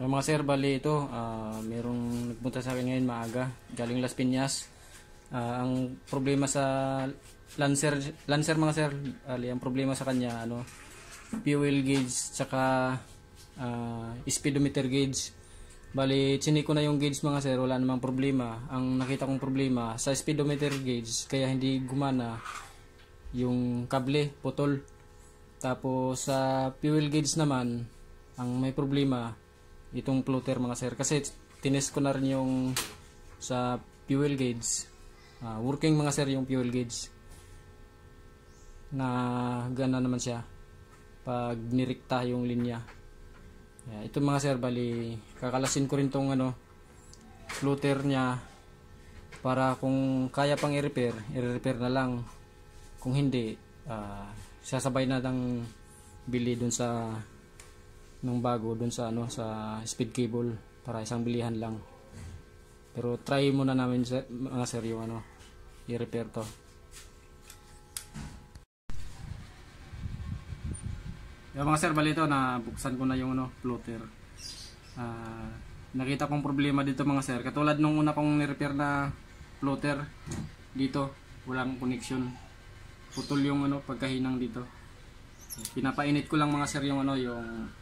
Mga sir, bali ito, merong nagpunta sa akin ngayon maaga, galing Las Piñas. Ang problema sa Lancer mga sir, bali, ang problema sa kanya, fuel gauge, tsaka speedometer gauge. Bali, chinik ko na yung gauge mga sir, wala namang problema. Ang nakita kong problema, sa speedometer gauge, kaya hindi gumana yung kable, putol. Tapos sa fuel gauge naman, ang may problema, itong floater mga sir, kasi tinest ko na rin yung sa fuel gauge, working mga sir yung fuel gauge, na gana naman siya pag nirikta yung linya. Ito mga sir, bali kakalasin ko rin tong floater nya para kung kaya pang i-repair na lang, kung hindi sasabay na lang bili dun sa nung bago dun sa sa speed cable para isang bilihan lang. Pero try muna namin mga sir yung i-repair to. Yung mga sir, bali ito na buksan ko na yung floater. Nakita kong problema dito mga sir, katulad nung una kong ni-repair na floater dito, walang connection, putol yung pagkahinang dito. Pinapainit ko lang mga sir yung yung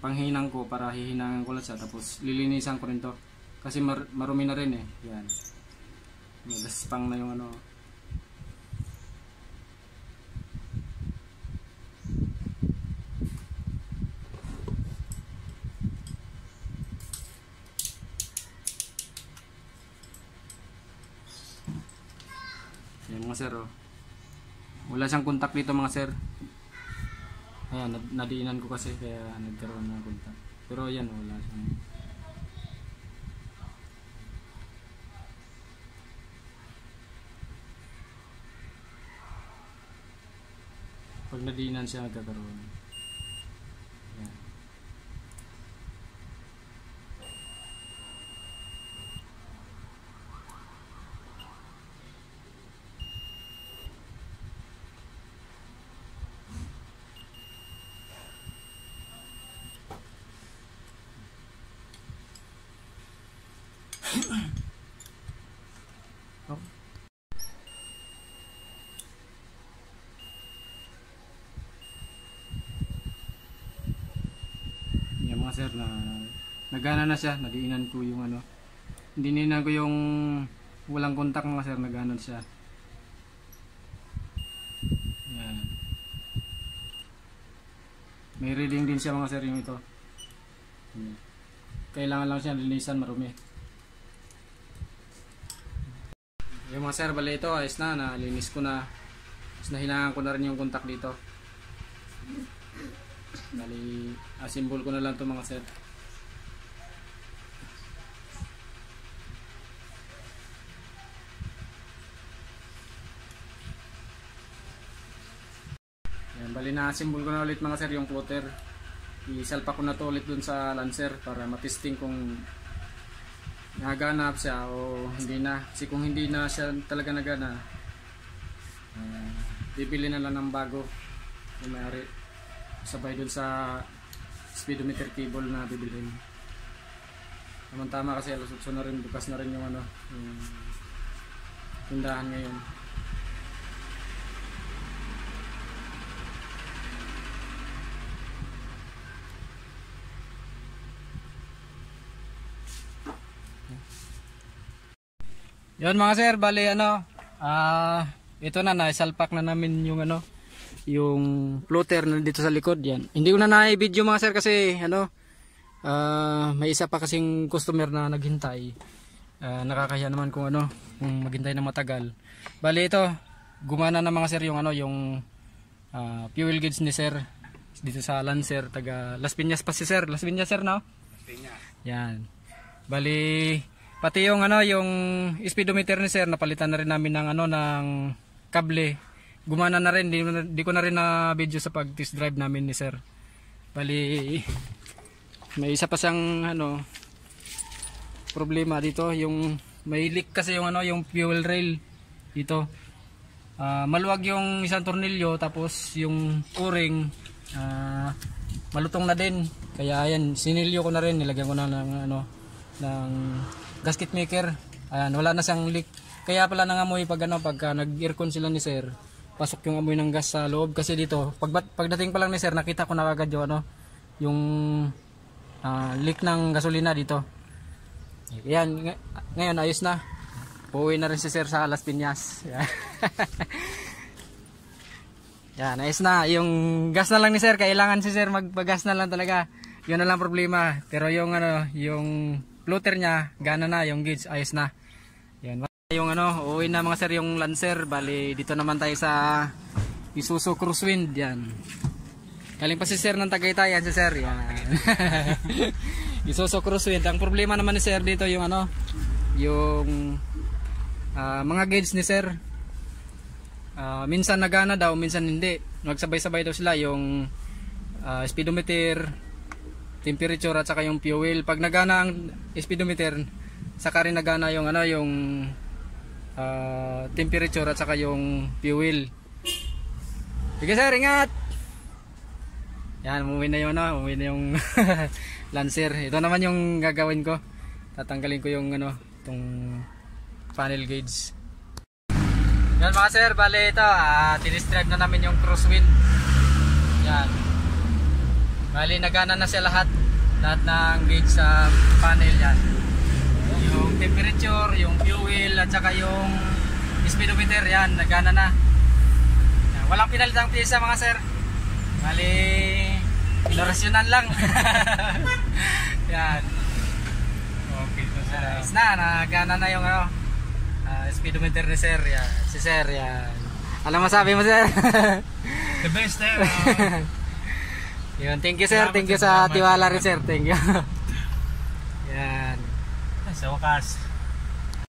panghinang ko para hihinangan ko lang siya, tapos lilinisan ko rin to kasi marumi na rin yan, magaspang na yung yan mga sir. Wala siyang contact dito mga sir. Ayan, nadiinan ko kasi kaya nagkaroon ng kontak. Pero ayan, wala siyang. Pag nadiinan siya, nagkakaroon. Ayan. Yan mga sir, nagana na siya, nadiinan ko yung diniinan ko yung walang kontak mga sir, nagana siya. Yan. May reading din siya mga sir yung ito. Kailangan lang siya linisan, marumi. Yung mga sir, bali ito, ayos na, nalinis ko na. Tapos nahinangan ko na rin yung kontak dito. Bali, asimbol ko na lang ito mga sir. Yan, bali na asimbol ko na ulit mga sir yung floater. Isalpa ko na to ulit dun sa Lancer para matesting kung naganap siya o hindi na. Kasi kung hindi na siya talaga nagana, bibili na lang ng bago yung may-ari, sabay dun sa speedometer cable na bibilhin. Tama kasi alas 8 na rin, bukas na rin yung yung tindahan ngayon. Yun mga sir, bali ito na, naisalpak na namin yung yung floater na dito sa likod. Yan, hindi ko na na-video mga sir kasi may isa pa kasing customer na naghintay. Nakakahiya naman kung maghintay na matagal. Bali ito, gumana na mga sir yung yung fuel gauge ni sir dito sa Lancer, taga Las Piñas pa si sir. Las Piñas sir, no? Las Piñas. Yan, bali pati yung yung speedometer ni sir, napalitan na rin namin ng ng kable. Gumana na rin, di ko na rin na video sa pag test drive namin ni sir. Bali may isa pa siyang problema dito, yung may leak kasi yung yung fuel rail dito. Maluwag yung isang tornilyo, tapos yung o-ring malutong na din. Kaya ayan, sinilyo ko na rin, nilagyan ko na ng ano, ng gasket maker. Ayan, wala na siyang leak. Kaya pala nangamoy pag ano, pagka nag-aircon sila ni sir, pasok yung amoy ng gas sa loob. Kasi dito, pagdating pa lang ni sir, nakita ko na agad yung ano, yung leak ng gasolina dito. Yan, ngayon ayos na. Uuwi na rin si sir sa Las Piñas. Yan, ayos na. Yung gas na lang ni sir, kailangan si sir magpagas na lang talaga. Yun na lang problema. Pero yung ano, yung floater niya, gana na, yung gauge ayos na. Yan. Yung ano, uuwi na mga sir yung Lancer. Bali, dito naman tayo sa Isuzu Crosswind. Yan. Galing pa si sir ng Tagaytay. Yan si sir. Yan. Isuzu Crosswind. Ang problema naman ni sir dito yung ano, yung mga gauge ni sir. Minsan nagana daw, minsan hindi. Nagsabay-sabay daw sila yung speedometer, temperature at saka yung fuel. Pag nagana ang speedometer, saka rin nagana yung ano, yung temperature at saka yung fuel. Sige sir, ingat. Yan, umuwi na yung Lancer. Ito naman yung gagawin ko. Tatanggalin ko yung ano, itong panel gauge. Yan mga sir, bale ito, tinistrive na namin yung Crosswind. Yan. Bale nagana na siya lahat ng gauge sa panel yan. Yung temperature, yung fuel at saka yung speedometer yan, nagana na. Yan. Walang pinalitang pisa mga sir. Bale inorasyonan lang. Yan. Okay to sir. Nice na, nagana na yung ano, speedometer ni sir. Yan. Si sir yan. Alam mo sabi mo sir? The best sir. Yun, thank you sir. Thank you sa tiwala rin sir. Thank you. Yan. Sa wakas